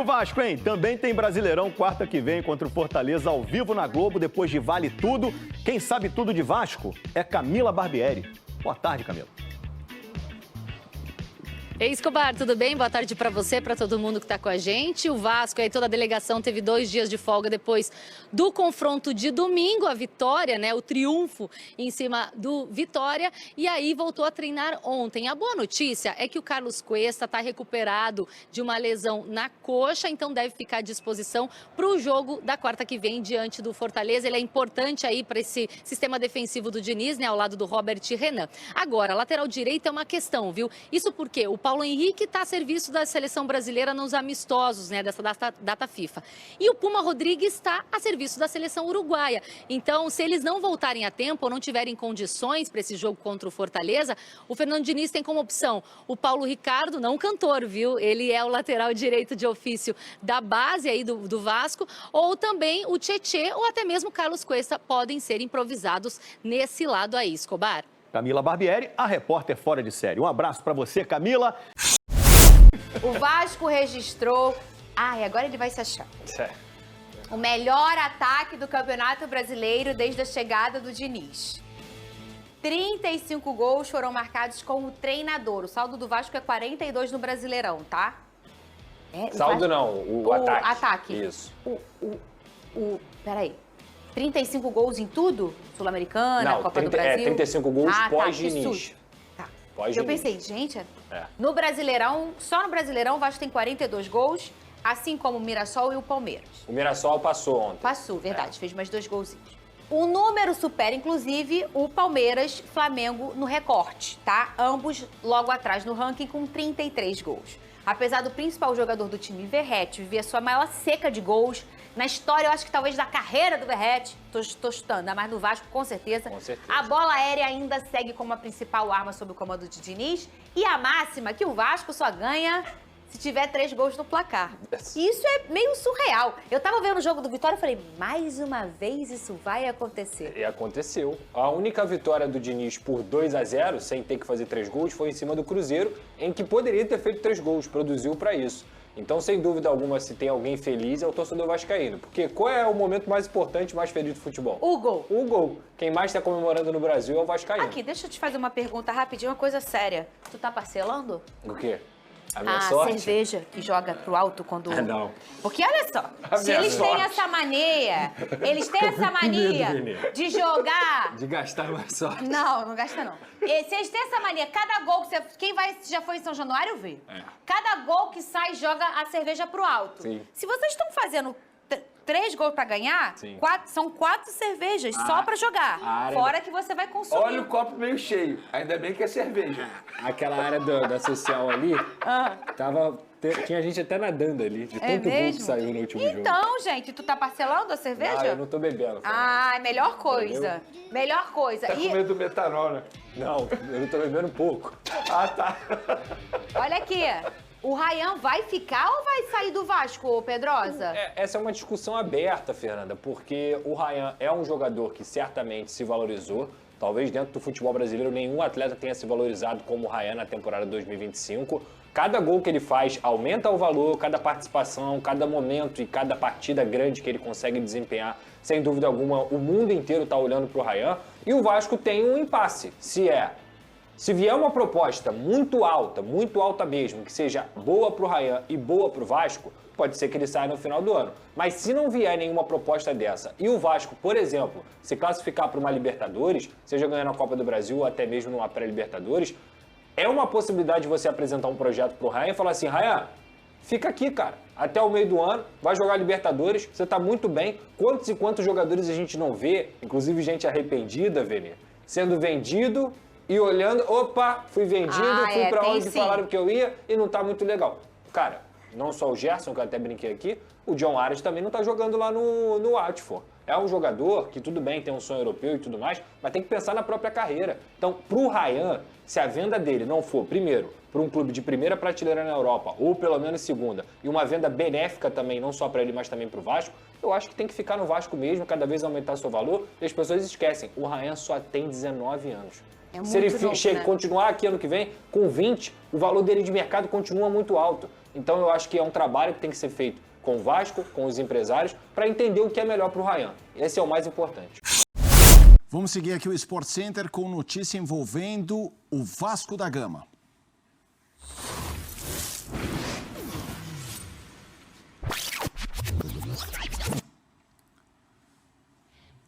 o Vasco, hein? Também tem Brasileirão quarta que vem contra o Fortaleza ao vivo na Globo, depois de Vale Tudo. Quem sabe tudo de Vasco é Camila Barbieri. Boa tarde, Camila. Ei, Escobar, tudo bem? Boa tarde para você, para todo mundo que está com a gente. O Vasco, aí toda a delegação teve 2 dias de folga depois do confronto de domingo, a vitória, né? O triunfo em cima do Vitória. E aí voltou a treinar ontem. A boa notícia é que o Carlos Cuesta está recuperado de uma lesão na coxa, então deve ficar à disposição para o jogo da quarta que vem diante do Fortaleza. Ele é importante aí para esse sistema defensivo do Diniz, né? Ao lado do Robert Renan. Agora, lateral direito é uma questão, viu? Isso porque o Paulo Henrique está a serviço da seleção brasileira nos amistosos, né, dessa data FIFA. E o Puma Rodrigues está a serviço da seleção uruguaia. Então, se eles não voltarem a tempo ou não tiverem condições para esse jogo contra o Fortaleza, o Fernando Diniz tem como opção o Paulo Ricardo, não cantor, viu? Ele é o lateral direito de ofício da base aí do Vasco, ou também o Tietê ou até mesmo o Carlos Cuesta podem ser improvisados nesse lado aí, Escobar. Camila Barbieri, a repórter fora de série. Um abraço para você, Camila. O Vasco registrou... Ai, agora ele vai se achar. Certo. O melhor ataque do Campeonato Brasileiro desde a chegada do Diniz. 35 gols foram marcados com o treinador. O saldo do Vasco é 42 no Brasileirão, tá? Saldo não, o ataque. Ataque. Isso. Peraí. 35 gols em tudo? Sul-Americana, Copa do Brasil? 35 gols Tá. pós-Diniz. Pós-Diniz. Eu pensei, gente, no Brasileirão, só no Brasileirão o Vasco tem 42 gols, assim como o Mirassol e o Palmeiras. O Mirassol passou ontem. Passou, verdade, fez mais 2 golzinhos. O número supera, inclusive, o Palmeiras, Flamengo no recorte, tá? Ambos logo atrás no ranking com 33 gols. Apesar do principal jogador do time, Verratti, viver a sua maior seca de gols na história, eu acho que talvez da carreira do Verratti, tô chutando, ainda mais no Vasco, com certeza. Com certeza. A bola aérea ainda segue como a principal arma sob o comando de Diniz. E a máxima que o Vasco só ganha se tiver 3 gols no placar. Isso é meio surreal. Eu tava vendo o jogo do Vitória e falei, mais uma vez isso vai acontecer. E aconteceu. A única vitória do Diniz por 2-0, sem ter que fazer 3 gols, foi em cima do Cruzeiro, em que poderia ter feito 3 gols, produziu para isso. Então, sem dúvida alguma, se tem alguém feliz, é o torcedor vascaíno. Porque qual é o momento mais importante, mais feliz do futebol? O gol. O gol. Quem mais está comemorando no Brasil é o vascaíno. Aqui, deixa eu te fazer uma pergunta rapidinho, uma coisa séria. Tu tá parcelando? O quê? A minha sorte? Cerveja que joga pro alto quando... Não. Porque olha só, se eles têm essa mania, de jogar... De gastar mais sorte. Não gasta não. E se eles têm essa mania, cada gol que você... Quem já foi em São Januário vê. Cada gol que sai, joga a cerveja pro alto. Sim. Se vocês estão fazendo 3 gols pra ganhar, são 4 cervejas só pra jogar. Fora que você vai consumir. Olha o copo meio cheio. Ainda bem que é cerveja. Aquela área da social ali, tinha gente até nadando ali, de tanto gol que saiu no último jogo. Então, gente, tu tá parcelando a cerveja? Ah, eu não tô bebendo. Melhor coisa. Entendeu? Melhor coisa. Tá com medo do metanol, né? Não, eu não tô bebendo pouco. Tá. Olha aqui. O Ryan vai ficar ou vai sair do Vasco, Pedrosa? Essa é uma discussão aberta, Fernanda, porque o Ryan é um jogador que certamente se valorizou. Talvez dentro do futebol brasileiro nenhum atleta tenha se valorizado como o Ryan na temporada 2025. Cada gol que ele faz aumenta o valor, cada participação, cada momento e cada partida grande que ele consegue desempenhar. Sem dúvida alguma, o mundo inteiro está olhando para o Ryan. E o Vasco tem um impasse, se vier uma proposta muito alta mesmo, que seja boa pro Ryan e boa pro Vasco, pode ser que ele saia no final do ano. Mas se não vier nenhuma proposta dessa e o Vasco, por exemplo, se classificar para uma Libertadores, seja ganhando a Copa do Brasil ou até mesmo numa pré-Libertadores, é uma possibilidade de você apresentar um projeto pro Ryan e falar assim, Ryan, fica aqui, cara, até o meio do ano, vai jogar Libertadores, você tá muito bem. Quantos e quantos jogadores a gente não vê, inclusive gente arrependida, Vene, sendo vendido e olhando, opa, fui vendido, fui pra onde falaram que eu ia e não tá muito legal. Cara, não só o Gerson, que eu até brinquei aqui, o John Arias também não tá jogando lá no Watford. É um jogador que tudo bem, tem um sonho europeu e tudo mais, mas tem que pensar na própria carreira. Então, pro Ryan, se a venda dele não for, primeiro, para um clube de primeira prateleira na Europa, ou pelo menos segunda, e uma venda benéfica também, não só para ele, mas também para o Vasco, eu acho que tem que ficar no Vasco mesmo, cada vez aumentar seu valor, e as pessoas esquecem, o Ryan só tem 19 anos. É Se ele muito novo, né? continuar aqui ano que vem com 20, o valor dele de mercado continua muito alto. Então eu acho que é um trabalho que tem que ser feito com o Vasco, com os empresários, para entender o que é melhor para o Ryan. Esse é o mais importante. Vamos seguir aqui o Sport Center com notícia envolvendo o Vasco da Gama.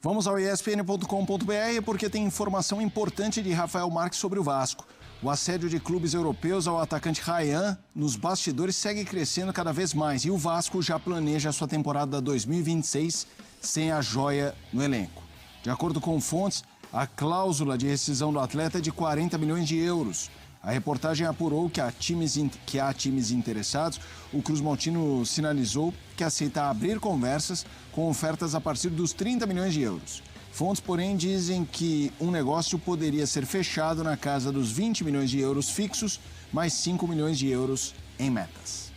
Vamos ao espn.com.br porque tem informação importante de Rafael Marques sobre o Vasco. O assédio de clubes europeus ao atacante Ryan nos bastidores segue crescendo cada vez mais e o Vasco já planeja a sua temporada 2026 sem a joia no elenco. De acordo com fontes, a cláusula de rescisão do atleta é de 40 milhões de euros. A reportagem apurou que há times interessados. O Cruz Maltino sinalizou que aceita abrir conversas com ofertas a partir dos 30 milhões de euros. Fontes, porém, dizem que um negócio poderia ser fechado na casa dos 20 milhões de euros fixos, mais 5 milhões de euros em metas.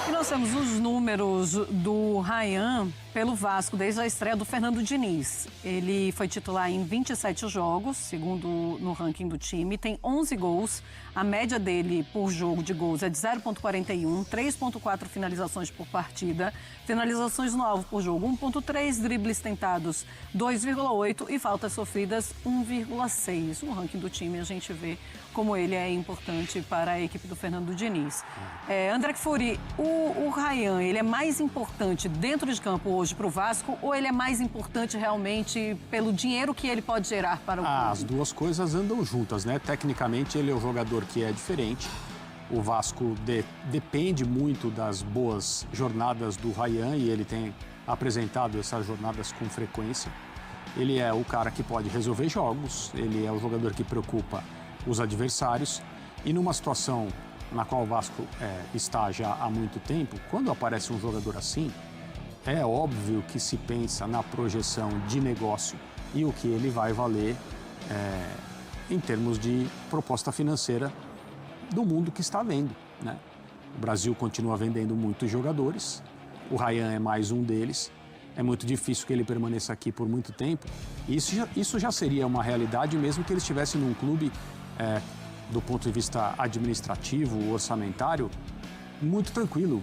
E nós temos os números do Ryan pelo Vasco desde a estreia do Fernando Diniz. Ele foi titular em 27 jogos, segundo no ranking do time, tem 11 gols. A média dele por jogo de gols é de 0,41, 3,4 finalizações por partida, finalizações no alvo por jogo 1,3, dribles tentados 2,8 e faltas sofridas 1,6. No ranking do time a gente vê como ele é importante para a equipe do Fernando Diniz. André Kfouri, o Ryan, ele é mais importante dentro de campo hoje para o Vasco ou ele é mais importante realmente pelo dinheiro que ele pode gerar para o clube? As duas coisas andam juntas, né? Tecnicamente ele é um jogador que é diferente. O Vasco depende muito das boas jornadas do Ryan e ele tem apresentado essas jornadas com frequência. Ele é o cara que pode resolver jogos, ele é o jogador que preocupa os adversários e numa situação na qual o Vasco está já há muito tempo, quando aparece um jogador assim, é óbvio que se pensa na projeção de negócio e o que ele vai valer em termos de proposta financeira do mundo que está vendo, né? O Brasil continua vendendo muitos jogadores, o Ryan é mais um deles, é muito difícil que ele permaneça aqui por muito tempo e isso já seria uma realidade mesmo que ele estivesse num clube do ponto de vista administrativo, orçamentário, muito tranquilo,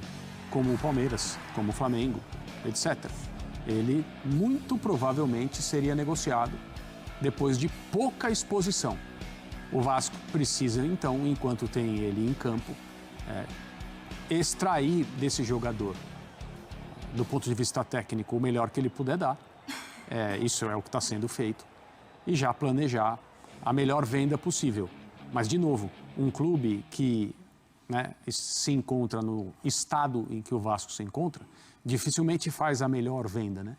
como o Palmeiras, como o Flamengo, etc. Ele muito provavelmente seria negociado depois de pouca exposição. O Vasco precisa, então, enquanto tem ele em campo, extrair desse jogador, do ponto de vista técnico, o melhor que ele puder dar. Isso é o que está sendo feito. E já planejar a melhor venda possível. Mas, de novo, um clube que se encontra no estado em que o Vasco se encontra, dificilmente faz a melhor venda, né?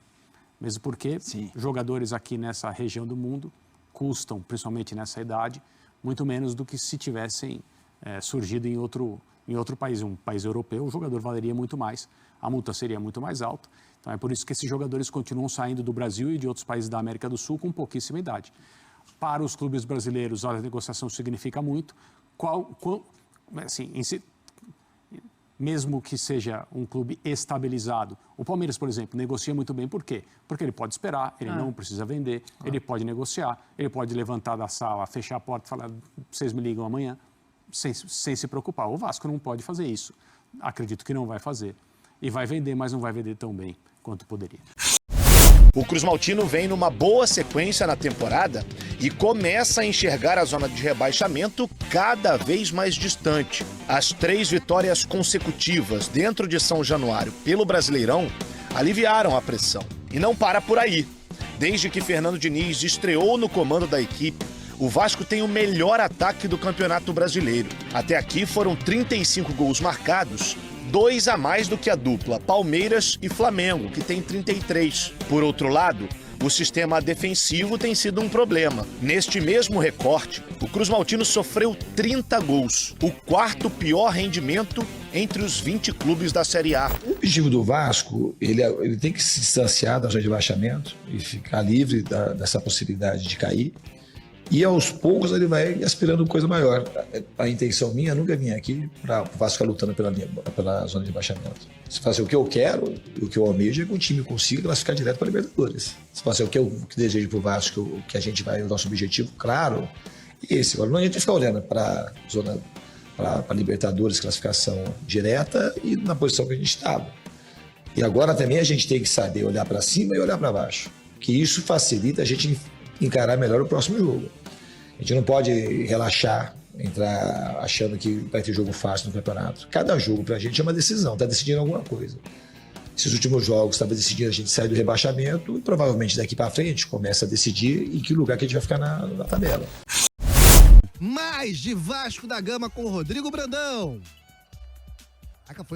Mesmo porque jogadores aqui nessa região do mundo custam, principalmente nessa idade, muito menos do que se tivessem surgido em outro país. Um país europeu, o jogador valeria muito mais, a multa seria muito mais alta. Então é por isso que esses jogadores continuam saindo do Brasil e de outros países da América do Sul com pouquíssima idade. Para os clubes brasileiros, a negociação significa muito. Mesmo que seja um clube estabilizado. O Palmeiras, por exemplo, negocia muito bem. Por quê? Porque ele pode esperar, ele não precisa vender, ele pode negociar, ele pode levantar da sala, fechar a porta e falar, vocês me ligam amanhã, sem se preocupar. O Vasco não pode fazer isso. Acredito que não vai fazer. E vai vender, mas não vai vender tão bem quanto poderia. O Cruz Maltino vem numa boa sequência na temporada e começa a enxergar a zona de rebaixamento cada vez mais distante. As 3 vitórias consecutivas dentro de São Januário pelo Brasileirão aliviaram a pressão. E não para por aí. Desde que Fernando Diniz estreou no comando da equipe, o Vasco tem o melhor ataque do Campeonato Brasileiro. Até aqui foram 35 gols marcados, 2 a mais do que a dupla Palmeiras e Flamengo, que tem 33. Por outro lado, o sistema defensivo tem sido um problema. Neste mesmo recorte, o Cruz Maltino sofreu 30 gols, o 4º pior rendimento entre os 20 clubes da Série A. O objetivo do Vasco, ele tem que se distanciar da zona de rebaixamento e ficar livre dessa possibilidade de cair. E aos poucos ele vai aspirando coisa maior. A intenção minha nunca vinha aqui para o Vasco ficar lutando pela zona de rebaixamento. Se fazer o que eu quero, o que eu almejo é que o time consiga classificar direto para a Libertadores. Se fazer o que eu desejo para o Vasco, o que a gente vai, o nosso objetivo, claro, e esse. Agora não adianta ficar olhando para zona, para Libertadores, classificação direta e na posição que a gente estava. E agora também a gente tem que saber olhar para cima e olhar para baixo, que isso facilita a gente encarar melhor o próximo jogo. A gente não pode relaxar, entrar achando que vai ter jogo fácil no campeonato. Cada jogo pra gente é uma decisão, tá decidindo alguma coisa. Esses últimos jogos estava decidindo a gente sair do rebaixamento e provavelmente daqui para frente começa a decidir em que lugar que a gente vai ficar na tabela. Mais de Vasco da Gama com o Rodrigo Brandão.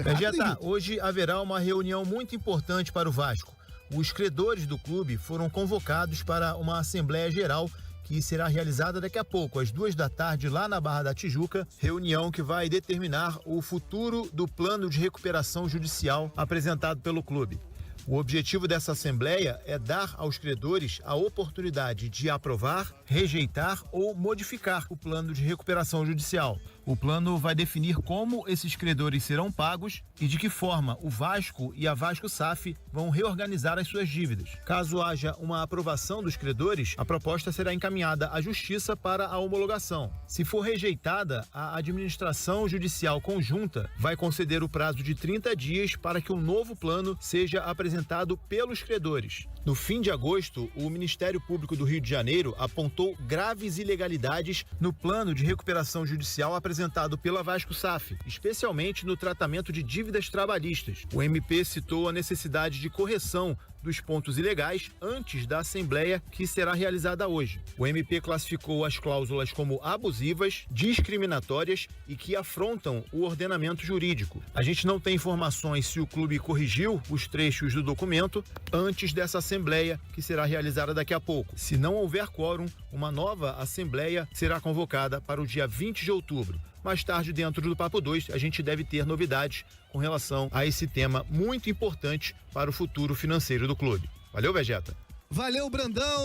Vegeta, hoje haverá uma reunião muito importante para o Vasco. Os credores do clube foram convocados para uma Assembleia Geral que será realizada daqui a pouco, às 14h, lá na Barra da Tijuca, reunião que vai determinar o futuro do plano de recuperação judicial apresentado pelo clube. O objetivo dessa Assembleia é dar aos credores a oportunidade de aprovar, rejeitar ou modificar o plano de recuperação judicial. O plano vai definir como esses credores serão pagos e de que forma o Vasco e a Vasco SAF vão reorganizar as suas dívidas. Caso haja uma aprovação dos credores, a proposta será encaminhada à Justiça para a homologação. Se for rejeitada, a administração judicial conjunta vai conceder o prazo de 30 dias para que um novo plano seja apresentado pelos credores. No fim de agosto, o Ministério Público do Rio de Janeiro apontou graves ilegalidades no plano de recuperação judicial apresentado pela Vasco SAF, especialmente no tratamento de dívidas trabalhistas. O MP citou a necessidade de correção dos pontos ilegais antes da Assembleia que será realizada hoje. O MP classificou as cláusulas como abusivas, discriminatórias e que afrontam o ordenamento jurídico. A gente não tem informações se o clube corrigiu os trechos do documento antes dessa Assembleia que será realizada daqui a pouco. Se não houver quórum, uma nova Assembleia será convocada para o dia 20 de outubro. Mais tarde, dentro do Papo 2, a gente deve ter novidades com relação a esse tema muito importante para o futuro financeiro do clube. Valeu, Vegeta. Valeu, Brandão.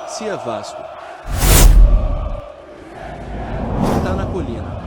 Se é Vasco, tá na colina.